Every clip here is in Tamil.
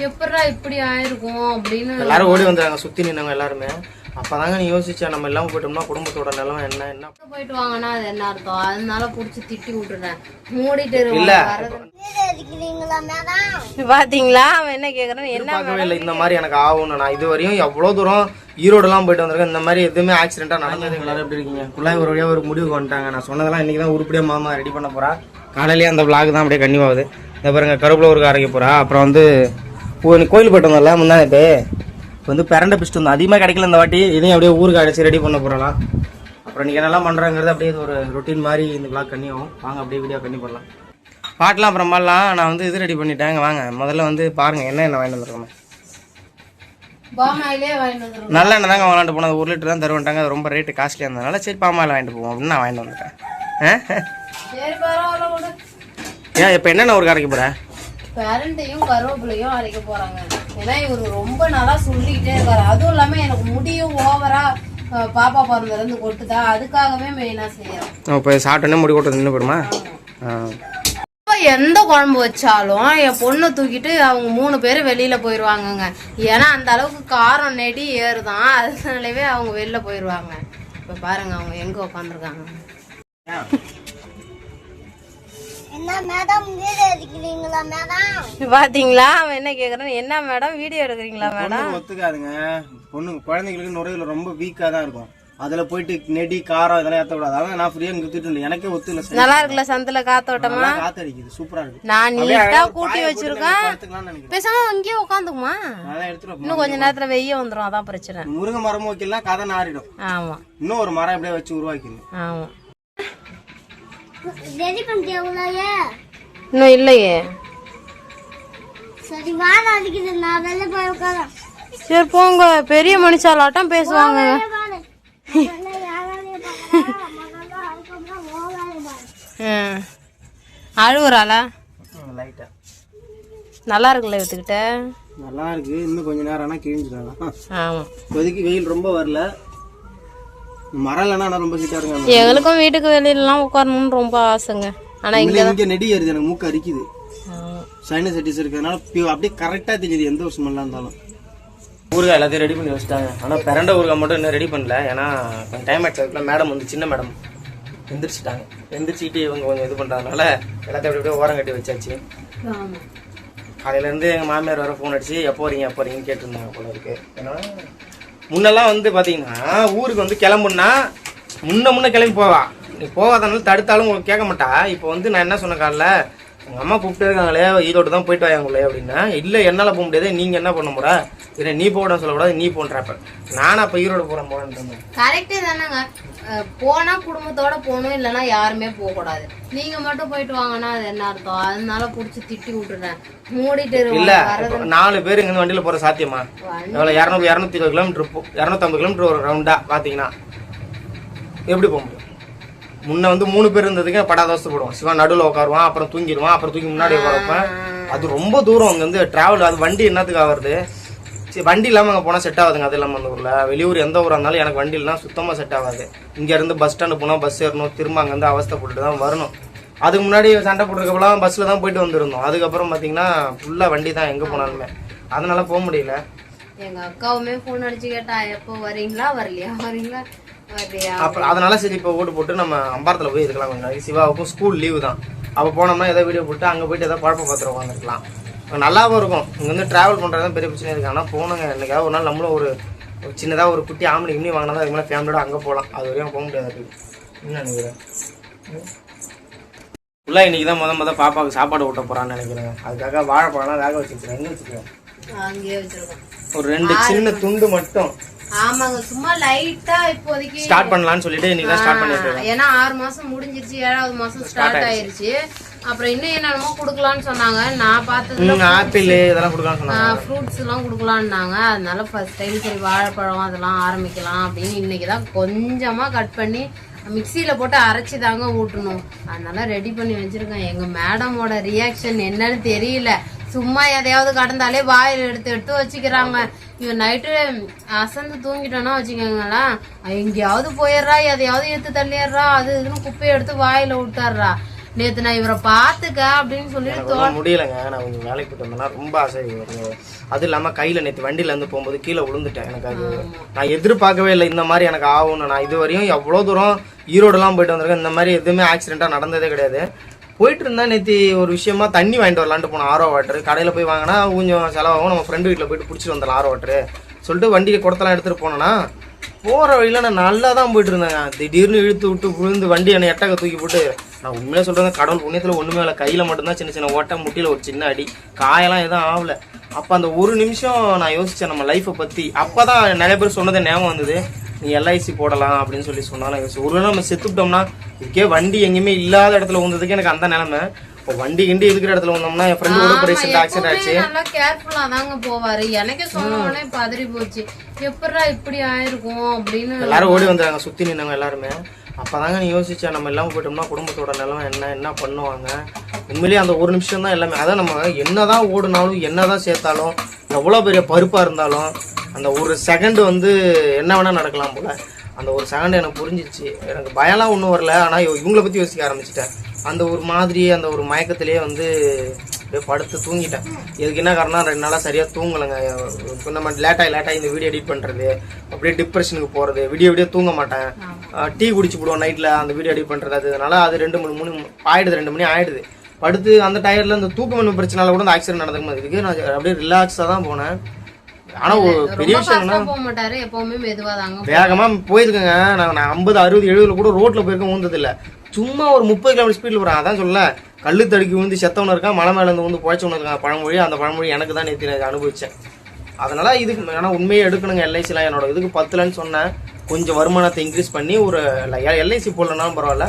எப்படா இப்படி ஆயிருக்கும் அப்படின்னு எல்லாரும் ஓடி வந்தாங்க சுத்தி நின்னவங்க எல்லாருமே. அப்பதாங்க நீ யோசிச்சா நம்ம எல்லாம் போயிட்டோம்னா குடும்பத்தோட நிலம் என்ன போயிட்டு வாங்கன்னா அது என்ன அர்த்தம்? அதனால புடிச்சு திட்டி விட்டுறேன். மூடிட்டு இல்ல பாத்தீங்களா அவன் என்ன கேக்குறான்னு என்ன இல்ல இந்த மாதிரி எனக்கு ஆகும்னு. நான் இது வரையும் எவ்வளவு தூரம் ஈரோடு எல்லாம் போயிட்டு வந்திருக்கேன். இந்த மாதிரி எதுவுமே ஆக்சிடென்டா நடந்தது. எல்லாரும் எப்படி இருக்கீங்க? குழாய் ஒரு வழியா ஒரு முடிவுக்கு வந்துட்டாங்க. நான் சொன்னதெல்லாம் இன்னைக்குதான் உருப்படியா மாமா ரெடி பண்ண போறா. காலையிலேயே அந்த விளாக் தான் அப்படியே கன்னியூ ஆகுது. இந்த பாருங்க கருப்புல ஒரு அரைக்க போறா. அப்புறம் வந்து கோயில் போயிட்டு வந்தோம்ல முன்னாடி வந்து பிரண்டை பிஸ்ட் வந்து அதிகமாக கிடைக்கல இந்த வாட்டி. இதையும் அப்படியே ஊருக்கு அடைச்சி ரெடி பண்ண போறலாம். அப்புறம் நீங்க என்னெல்லாம் பண்றாங்கிறது அப்படியே ஒரு ரொட்டீன் மாதிரி இந்த விளாக் கன்னியாகும். வாங்க அப்படியே வீடியோ கன்னி பண்ணலாம். பாட்டெலாம் அப்புறம் பண்ணலாம். நான் வந்து இது ரெடி பண்ணிட்டேங்க. வாங்க முதல்ல வந்து பாருங்க என்ன வாங்கிட்டு வந்துருக்கோம். நல்ல எண்ணெய் தாங்க வாங்கிட்டு போனது. 1 லிட்டர் தான் தருவாங்க. அது ரொம்ப ரேட்டு காஸ்ட்லியாக இருந்ததுனால சரி பாமாயில் வாங்கிட்டு போவோம் அப்படின்னு நான் வாங்கிட்டு வந்துட்டேன். ஏன் இப்போ என்னென்ன ஒரு அரைக்க போகிறேன்? பேரண்டையும் கருவேப்பிலையும் அரைக்க போறாங்க. ஏன்னா இவரு ரொம்ப நல்லா சொல்லிக்கிட்டே இருக்காரு. அதுவும் இல்லாம எனக்கு முடியும் ஓவரா பாப்பா பிறந்ததுல இருந்து கொட்டுதா, அதுக்காகவே மெயினா செய்யறோம். இப்போ சாப்பிட்டோன்னே முடி கொட்டு நின்று போயிடுமா? எந்த குழம்பு வச்சாலும் என் பொண்ணை தூக்கிட்டு அவங்க 3 பேரும் வெளியில போயிருவாங்கங்க. ஏன்னா அந்த அளவுக்கு காரம் நெடி ஏறுதான். அதனாலவே அவங்க வெளில போயிருவாங்க. இப்ப பாருங்க அவங்க எங்க உட்காந்துருக்காங்க. பாத்தீங்களா அவன் என்ன கேக்குறான்? என்ன மேடம் வீடியோ எடுக்கிறீங்களா மேடம்? ஒத்துக்காதுங்க. பொண்ணு குழந்தைங்களுக்கு நுரையில ரொம்ப வீக்கா தான் இருக்கும். அதுல போயிட்டு நெடி காரம் இதெல்லாம் ஏத்த கூடாது. அதான் நான் ஃப்ரீயா குத்திட்டு எனக்கே ஒத்துல. நல்லா இருக்குல்ல சந்தில காத்தோட்டமா? காத்து அடிக்குது சூப்பரா இருக்கு. நான் நீட்டா கூட்டி வச்சிருக்கேன். பேசாம அங்கேயே உட்காந்துக்குமா? இன்னும் கொஞ்ச நேரத்துல வெய்ய வந்துரும். அதான் பிரச்சனை. முருங்கை மரம் வைக்கலாம் கதை நாரிடும். ஆமா இன்னும் ஒரு மரம் எப்படியே வச்சு உருவாக்கணும். ஆமா இன்னும் இல்லையே. சரி போங்க. பெரிய மனுஷாலாட்டம் பேசுவாங்க. அழுவுறாளா? நல்லா இருக்குல்ல இவத்துக்கிட்ட? நல்லா இருக்கு. இன்னும் கொஞ்ச நேரம் ஆனா கிழிஞ்சிடலாம். ஆமா இப்போதைக்கு வெயில் ரொம்ப வரல. மரம் இல்லைன்னா ரொம்ப ஹீட்டா இருக்கு. எங்களுக்கும் வீட்டுக்கு வெளியிலாம் உட்காரணும்னு ரொம்ப ஆசைங்க. ஆனா இங்க நெடி ஏறுது. எனக்கு மூக்கு அரிக்குது. சைனசைட்டிஸ் இருக்கிறதுனால அப்படியே கரெக்டா தெரியுது எந்த ஒரு ஸ்மெல்லா இருந்தாலும். ஊறுகாய் எல்லாத்தையும் ரெடி பண்ணி வச்சுட்டாங்க. ஆனால் பிரண்டை ஊறுகாய் மட்டும் இன்னும் ரெடி பண்ணல. ஏன்னா கொஞ்சம் டைம் ஆயிடுச்சு. மேடம் வந்து சின்ன மேடம் எந்திரிச்சிட்டாங்க. எந்திரிச்சிக்கிட்டு இவங்க கொஞ்சம் இது பண்ணுறதுனால எல்லாத்தையும் அப்படியே ஓரம் கட்டி வச்சாச்சு. காலையிலேருந்து எங்கள் மாமியார் வர ஃபோன் அடிச்சு எப்போ வரீங்கன்னு கேட்டிருந்தாங்க போல இருக்கு. ஏன்னா முன்னெல்லாம் வந்து பார்த்தீங்கன்னா ஊருக்கு வந்து கிளம்புன்னா முன்ன கிளம்பி போவா. நீ போகாதனால தடுத்தாலும் கேட்க மாட்டா. இப்போ வந்து நான் என்ன சொன்ன காலைல உங்கள் அம்மா கூப்பிட்டே இருக்காங்களே ஈரோடு தான் போயிட்டு வாங்களே அப்படின்னா, இல்லை என்னால் போக முடியாது. நீங்கள் என்ன பண்ண போற? இல்லை நீ போட சொல்லக்கூடாது, நீ போன்றப்ப நானும் அப்போ ஈரோடு போறேன். கரெக்டே தானேங்க. போனா குடும்பத்தோட போகணும், இல்லைன்னா யாருமே போக கூடாது. நீங்க மட்டும் போயிட்டு வாங்கன்னா அது என்ன அர்த்தம்? அதனால புடிச்சு திட்டி விட்டுறேன். மூடிட்டு இல்ல 4 பேர் இங்க வண்டியில போற சாத்தியமா? எவ்வளவு 220 கிலோமீட்டர் 250 கிலோமீட்டர் ஒரு ரவுண்டா பாத்தீங்கன்னா எப்படி போக முடியும்? முன்ன வந்து 3 பேர் இருந்ததுக்கு படாதவஸ்தை போடுவோம். சிவா நடுவில் உட்காருவான், அப்புறம் தூங்கிடுவான், அப்புறம் தூக்கி முன்னாடி உட்கார வைப்பேன். அது ரொம்ப தூரம் அங்க வந்து டிராவல். அது வண்டி என்னத்துக்கு ஆகுறது? சரி வண்டி இல்லாமல் அங்கே போனால் செட் ஆகுதுங்க. அது இல்லாமல் அந்த ஊரில் வெளியூர் எந்த ஊராக இருந்தாலும் எனக்கு வண்டி இல்லைனா சுத்தமாக செட் ஆகாது. இங்கேருந்து பஸ் ஸ்டாண்டு போனால் பஸ் ஏறணும், திரும்ப அங்கேருந்து அவஸ்தைப்பட்டு தான் வரணும். அதுக்கு முன்னாடி சண்டை போட்டுருக்கப்பெல்லாம் பஸ்ஸில் தான் போயிட்டு வந்துருந்தோம். அதுக்கப்புறம் பார்த்தீங்கன்னா ஃபுல்லாக வண்டி தான் எங்கே போனாலுமே. அதனால போக முடியல. எங்கள் அக்காவுமே ஃபோன் அடிச்சு கேட்டா எப்போ வரீங்களா வரலையா வரீங்களா வரலையா. அப்போ அதனால சரி இப்போ ஓட்டு போட்டு நம்ம அம்பாரத்தில் போய் இருக்கலாம். கொஞ்சம் சிவாவுக்கும் ஸ்கூல் லீவு தான். அப்போ போனோம்னா ஏதோ வீடியோ போட்டு அங்கே போயிட்டு ஏதோ குழப்ப பார்த்துட்டு உட்காந்துருக்கலாம். நல்லாவும் இருக்கும். இங்கே வந்து ட்ராவல் பண்ணுறது தான் பெரிய பிரச்சனை இருக்குது. ஆனால் போகணுங்க. என்னைக்காவது ஒரு நாள் நம்மளும் ஒரு சின்னதாக ஒரு குட்டி ஆம்பளை இன்னும் வாங்கினா தான் அதுக்கு மேலே ஃபேமிலியோட அங்கே போகலாம். அது வரையும் போக முடியாது. என்ன நினைக்கிறேன்? ஃபுல்லாக இன்றைக்கி தான் முத பாப்பாவுக்கு சாப்பாடு ஊட்ட போகிறான்னு நினைக்கிறேங்க. அதுக்காக வாழைப்பழம்லாம் வேக வச்சுருக்கேன். எங்கே வச்சுருக்கேன்? அங்கேயே வச்சிருக்கோம். ஒரு 2 சின்ன துண்டு மட்டும். ஆமாங்க சும்மா லைட்டா இப்போதைக்கு ஸ்டார்ட் பண்ணலாம்னு சொல்லிட்டு இன்னைக்கு தான் ஸ்டார்ட் பண்ணிருக்கேன். ஏன்னா 6 மாசம் முடிஞ்சிருச்சு, 7வது மாசம் ஸ்டார்ட் ஆயிருச்சு. அப்புறம் இன்னும் என்னென்னமோ குடுக்கலாம்னு சொன்னாங்க. நான் பார்த்ததுல ஆப்பிள் இதெல்லாம் குடுக்கலாம்னு சொன்னாங்க. ஃப்ரூட்ஸ் எல்லாம் குடுக்கலாம்னாங்க. அதனால ஃபர்ஸ்ட் டைம் சரி வாழைப்பழம் அதெல்லாம் ஆரம்பிக்கலாம் அப்படின்னு இன்னைக்கு தான் கொஞ்சமா கட் பண்ணி மிக்சியில போட்டு அரைச்சி தாங்க ஊட்டணும். அதனால ரெடி பண்ணி வச்சிருக்கேன். எங்க மேடமோட ரியாக்ஷன் என்னன்னு தெரியல. சும்மா எதையாவது கடந்தாலே வாயில் எடுத்து வச்சுக்கிறாங்க. இவன் நைட்டு அசந்து தூங்கிட்டோன்னா வச்சுக்கோங்களேன், எங்கேயாவது போயிடுறா, எதையாவது எடுத்து தள்ளிடுறா, அது இதுன்னு குப்பையை எடுத்து வாயில விட்டுறா. நேத்து நான் இவரை பாத்துக்க அப்படின்னு சொல்லிட்டு முடியலங்க. நான் கொஞ்சம் வேலைக்கு போயிட்டு வந்தேன்னா ரொம்ப ஆசை வருங்க. அது இல்லாம கையில நேற்று வண்டியில இருந்து போகும்போது கீழே விழுந்துட்டேன். எனக்கு அது நான் எதிர்பார்க்கவே இல்லை இந்த மாதிரி எனக்கு ஆகும்னு. நான் இது வரையும் எவ்வளவு தூரம் ஈரோடுலாம் போயிட்டு வந்திருக்கேன், இந்த மாதிரி எதுவுமே ஆக்சிடென்டா நடந்ததே கிடையாது. போயிட்டு இருந்தா நேற்று ஒரு விஷயமா தண்ணி வாங்கிட்டு வரலான்ட்டு போனோம். ஆரோ வாட்டர் கடையில போய் வாங்கினா கொஞ்சம் செலவாகும், நம்ம ஃப்ரெண்டு வீட்டில் போயிட்டு பிடிச்சிட்டு வந்துடலாம் ஆரோ வாட்டர் சொல்லிட்டு வண்டியை குடத்தெல்லாம் எடுத்துட்டு போனோன்னா போற வழியில நான் நல்லா தான் போயிட்டு இருந்தேங்க. திடீர்னு இழுத்து விட்டு விழுந்து வண்டி என்னை எட்டக்க தூக்கி போட்டு, நான் உண்மையிலே சொல்றேன் கடவுள் புண்ணியத்துல ஒண்ணுமே இல்லை. கையில மட்டும்தான் சின்ன சின்ன ஓட்ட, முட்டியில ஒரு சின்ன அடி, காயெல்லாம் எதுவும் ஆகல. அப்ப அந்த ஒரு நிமிஷம் நான் யோசிச்சேன் நம்ம லைஃப்பை பத்தி. அப்பதான் நிறைய பேர் சொன்னதை ஞாபகம் வந்தது, நீ எல்ஐசி போடலாம் அப்படின்னு சொல்லி சொன்னாலும் யோசிச்சு. ஒருவேளை நம்ம செத்துட்டோம்னா இதுக்கே வண்டி எங்கேயுமே இல்லாத இடத்துல வந்ததுக்கு எனக்கு அந்த நிலைமை. இப்போ வண்டி கிண்டி இருக்கிற இடத்துல வந்தோம்னா என் ஃப்ரெண்டு கூட ரீசெண்ட் ஆக்சிடென்ட் ஆச்சு. நல்லா கேர்ஃபுல்லா தாங்க போவாரு. எனக்கே சொன்ன உடனே பதறி போச்சு, எப்படா இப்படி ஆயிருக்கும் அப்படின்னு. எல்லாரும் ஓடி வந்தாங்க சுத்தி நின்னவங்க எல்லாருமே. அப்பதாங்க நீ யோசிச்சா நம்ம எல்லாம் போயிட்டோம்னா குடும்பத்தோட நிலைமை என்ன பண்ணுவாங்க. உண்மையிலேயே அந்த ஒரு நிமிஷம் தான் எல்லாமே. அதான் நம்ம என்னதான் ஓடுனாலும் என்னதான் சேர்த்தாலும் எவ்வளவு பெரிய பருப்பா இருந்தாலும் அந்த ஒரு செகண்ட் வந்து என்ன வேணா நடக்கலாம் போல. அந்த ஒரு செகண்ட் எனக்கு புரிஞ்சிச்சு. எனக்கு பயம்லாம் ஒன்றும் வரல, ஆனா இவங்களை பத்தி யோசிக்க ஆரம்பிச்சிட்டேன். அந்த ஒரு மாதிரி அந்த ஒரு மயக்கத்திலேயே வந்து அப்படியே படுத்து தூங்கிட்டேன். இதுக்கு என்ன காரணம், 2 நாளா சரியா தூங்கலைங்க. இப்போ நம்ம லேட்டாகி இந்த வீடியோ எடிட் பண்றது, அப்படியே டிப்ரெஷனுக்கு போறது, விடிய தூங்க மாட்டேன். டீ குடிச்சு போடுவோம் நைட்ல அந்த வீடியோ எடிட் பண்றது. அதனால அது 2 ஆயிடுது, 2 மணி ஆயிடுது. படுத்து அந்த டயர்ல இந்த தூக்கம் பிரச்சனால கூட அந்த ஆக்சிடென்ட் நடந்துக்கும். இதுக்கு நான் அப்படியே ரிலாக்ஸா தான் போனேன். ஆனா ஒரு பெரிய விஷயம் வேகமா போயிருக்கேங்க. நான் 50, 60, 70 கூட ரோட்ல போயிருக்கேன், ஊந்தது இல்ல. சும்மா ஒரு 30 கிலோமீட்டர் ஸ்பீட்ல போறேன். அதான் சொல்ல, கல்லு தடுக்கி விழுந்து செத்தவனு இருக்கான், மலை மேல இருந்து வந்து பொழைச்சவனு இருக்கான் பழமொழி. அந்த பழமொழி எனக்கு தான் நேற்று அனுபவிச்சேன். அதனால இதுக்கு ஆனா உண்மையே எடுக்கணுங்க. எல்ஐசிலாம் என்னோட இதுக்கு 10லன்னு சொன்னேன். கொஞ்சம் வருமானத்தை இன்க்ரீஸ் பண்ணி ஒரு எல்ஐசி போடலனாலும் பரவாயில்ல,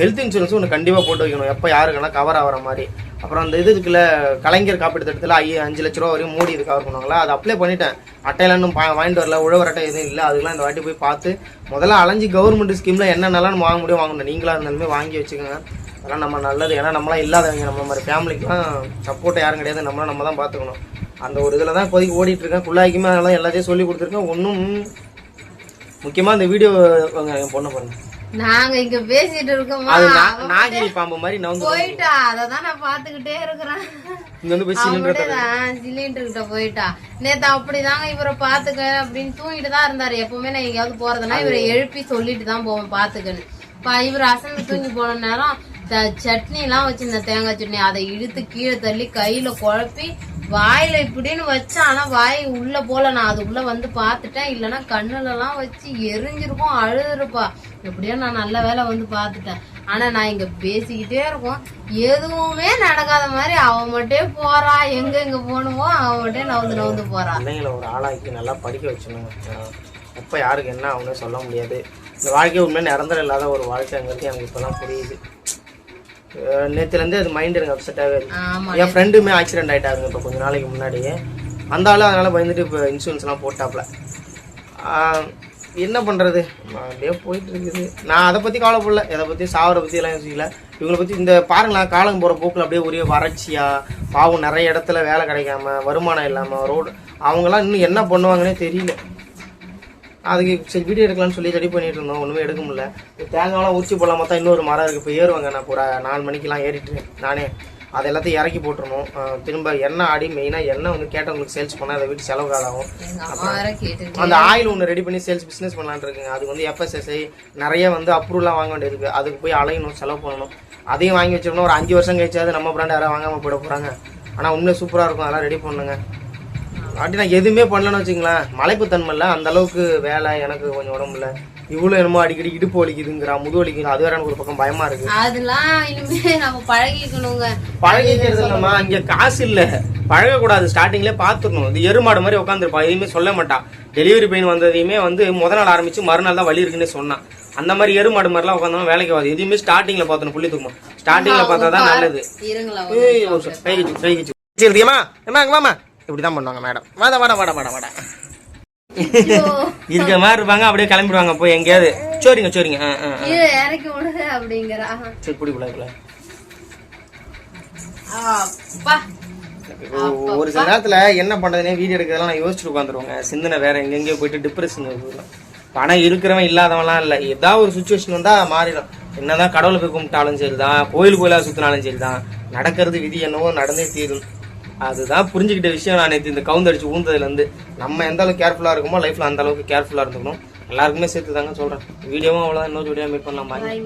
ஹெல்த் இன்சூரன்ஸ் ஒன்று கண்டிப்பாக போட்டு வைக்கணும், எப்போ யாருக்குன்னா கவர் ஆகிற மாதிரி. அப்புறம் அந்த இதுக்குள்ள கலைஞர் காப்பீடு திட்டத்தில் 5 லட்ச ரூபா வரையும் மோடி இது கவர் பண்ணுவாங்களா, அதை அப்ளை பண்ணிட்டேன். அட்டையிலும் வாங்கிட்டு வரல, உழவர் அட்டை எதுவும் இல்லை. அதுக்கெல்லாம் இந்த வாட்டி போய் பார்த்து முதல்ல அலைஞ்சி கவர்மெண்ட் ஸ்கீமில் என்னென்னலாம் நம்ம வாங்க முடியும் வாங்கணும். நீங்களாக இருந்தாலுமே வாங்கி வச்சுக்கோங்க, அதெல்லாம் நம்ம நல்லது. ஏன்னா நம்மளாம் இல்லாதவங்க, நம்ம மாதிரி ஃபேமிலிக்குலாம் சப்போர்ட்டை யாரும் கிடையாது, நம்ம தான் பார்த்துக்கணும். அந்த ஒரு இதில் தான் இப்போதைக்கு ஓடிட்டு இருக்கேன். ஃபுல்லாகிக்குமே அதெல்லாம் எல்லாத்தையும் சொல்லி கொடுத்துருக்கேன். ஒன்றும் முக்கியமாக இந்த வீடியோ என் பொண்ணை பாருங்க, நாங்க இங்க பேசிட்டு இருக்கோம், நாகிரி பாம்பு மாதிரி நான் போயிட்டா. அததான் நான் பாத்துக்கிட்டே இருக்கிறேன். சிலிண்டர் கிட்ட போயிட்டா. நேத்து அப்படிதாங்க இவரை பாத்துக்க அப்படின்னு தூங்கிட்டு தான் இருந்தாரு. எப்பவுமே நான் எங்கேயாவது போறதுன்னா இவரை எழுப்பி சொல்லிட்டு தான் போவேன் பாத்துக்கன்னு. இவர் அசந்து தூங்கி போன நேரம் சட்னி எல்லாம் வச்சிருந்த தேங்காய் சட்னி, அதை இழுத்து கீழே தள்ளி கையில குழப்பி வாயில இப்படின்னு வச்சேன். ஆனா வாய் உள்ள போல, நான் அது உள்ள வந்து பாத்துட்டேன். இல்லன்னா கண்ணுல எல்லாம் வச்சு எரிஞ்சிருக்கும், அழுதுருப்பா. எப்படியோ நான் நல்ல வேலை வந்து பாத்துட்டேன். ஆனா நான் இங்க பேசிக்கிட்டே இருக்கோம், எதுவுமே நடக்காத மாதிரி அவன் மட்டும் போறா. எங்க போகணுமோ அவன் மட்டும் நவுந்து போறா. ஒரு ஆளாக்கி நல்லா படிக்க வச்சணும். எப்ப யாருக்கு என்ன அவங்க சொல்ல முடியாது. இந்த வாழ்க்கை உண்மையை நிரந்தரம் இல்லாத ஒரு வாழ்க்கைங்கிறது எனக்கு இப்பதான் புரியுது. நேற்றுலேருந்து அது மைண்ட் எனக்கு அப்செட்டாகவே இருக்கு. என் ஃப்ரெண்டுமே ஆக்சிடென்ட் ஆகிட்டாருங்க இப்போ கொஞ்சம் நாளைக்கு முன்னாடியே. அந்த ஆள் அதனால் பயந்துட்டு இப்போ இன்சூரன்ஸ்லாம் போட்டாப்புல. என்ன பண்ணுறது, அப்படியே போயிட்டு இருக்குது. நான் அதை பற்றி கவலைப்படல, எதை பற்றி சாவரை பற்றி எல்லாம் யோசிக்கல. இவங்களை பற்றி இந்த பாருங்களா, காலம் போகிற போக்கில் அப்படியே ஒரே வறட்சியாக, பாவம் நிறைய இடத்துல வேலை கிடைக்காம, வருமானம் இல்லாமல், ரோடு, அவங்களாம் இன்னும் என்ன பண்ணுவாங்கன்னே தெரியல. அதுக்கு சரி வீடியோ எடுக்கலாம்னு சொல்லி ரெடி பண்ணிட்டு இருந்தோம், ஒன்றுமே எடுக்க முடியல. தேங்காயெல்லாம் உச்சி போடலாம், மொத்தம் இன்னொரு மரம் இருக்குது. இப்போ ஏறுவாங்க, நான் ஒரு 4 மணிக்கெலாம் ஏறிட்டு நானே அதை எல்லாத்தையும் இறக்கி போட்டுருணும். திரும்ப எண்ணெய் ஆடி மெயினாக எண்ணெய் வந்து கேட்டவங்களுக்கு சேல்ஸ் பண்ணால் அதை வீட்டு செலவு ஆகும். அந்த ஆயில் ஒன்று ரெடி பண்ணி சேல்ஸ் பிஸ்னஸ் பண்ணலான்னு இருக்குங்க. அதுக்கு வந்து FSSI நிறைய வந்து அப்ரூவலாம் வாங்க வேண்டியது இருக்குது. அதுக்கு போய் அலையணும், செலவு பண்ணணும். அதையும் வாங்கி வச்சோம்னா ஒரு 5 வருஷம் கழிச்சாது நம்ம பிராண்ட் யாராவது வாங்காமல் போயிட போகிறாங்க. ஆனால் உண்மையிலே சூப்பராக இருக்கும், அதெல்லாம் ரெடி பண்ணுங்க. அப்படி நான் எதுவுமே பண்ணலன்னு வச்சுங்களேன், மலைப்பு தன்மை இல்லை அந்த அளவுக்கு வேலை. எனக்கு கொஞ்சம் உடம்பு இல்லை, இவ்வளவு என்னமோ அடிக்கடி இடுப்பு வலிக்குதுங்கிறா, முது வலிக்குது. அது வேற எனக்கு ஒரு பக்கம் பயமா இருக்கு. அதெல்லாம் இனிமே நம்ம பழகிக்கணுங்க. பழகிக்கிறது இல்லம்மா, இங்க காசு இல்ல, பழகக்கூடாது. ஸ்டார்டிங்ல பாத்துக்கணும். இது எருமாடு மாதிரி உட்காந்துருப்பா, எதுவுமே சொல்ல மாட்டான். டெலிவரி பெயின் வந்ததையுமே வந்து முத நாள் ஆரம்பிச்சு மறுநாள் தான் வலி இருக்குன்னு சொன்னான். அந்த மாதிரி எருமாடு மாதிரிலாம் உட்காந்தோம் வேலைக்கு ஆகுது. எதுவுமே ஸ்டார்டிங்ல பார்த்தோம், புள்ளி தூக்கணும். ஸ்டார்டிங்ல பார்த்தாதான் நல்லது. வாமா, இப்படிதான் பண்ணுவாங்க மேடம். வாடா வாடா வாடா வாடா வாடா இருக்க மாதிரி இருப்பாங்க, அப்படியே கிளம்பிடுவாங்க போய் எங்கேயாவது. சோரிங்க சோரிங்க இறக்கி விடுங்க அப்படிங்கிறா. சரி பிடிக்கல. ஒரு சில நேரத்துல என்ன பண்றதுனே வீடியோ எடுக்கிறதெல்லாம் நான் யோசிச்சுட்டு உட்காந்துருவாங்க. சிந்தனை வேற எங்கெங்கயோ போயிட்டு டிப்ரெஷன். பணம் இருக்கிறவன் இல்லாதவன்லாம் இல்லை, ஏதாவது ஒரு சுச்சுவேஷன் வந்தா மாறிடும். என்னதான் கடவுளை போய் கும்பிட்டாலும் சரிதான், கோயிலாக சுற்றினாலும் சரிதான், நடக்கிறது விதி என்னவோ நடந்தே தீரும். அதுதான் புரிஞ்சுக்கிட்ட விஷயம். நான் நேற்று இந்த கவுந்தடிச்சு ஊந்ததுலேருந்து நம்ம எந்த அளவுக்கு கேர்ஃபுல்லாக இருக்குமோ லைஃப்பில் அந்த அளவுக்கு கேர்ஃபுல்லாக இருந்துக்கணும். எல்லாருக்குமே சேர்த்து தாங்க சொல்கிறேன். வீடியோவும் அவ்வளோதான். இன்னொரு வீடியோ மீட் பண்ணலாம். பாய்.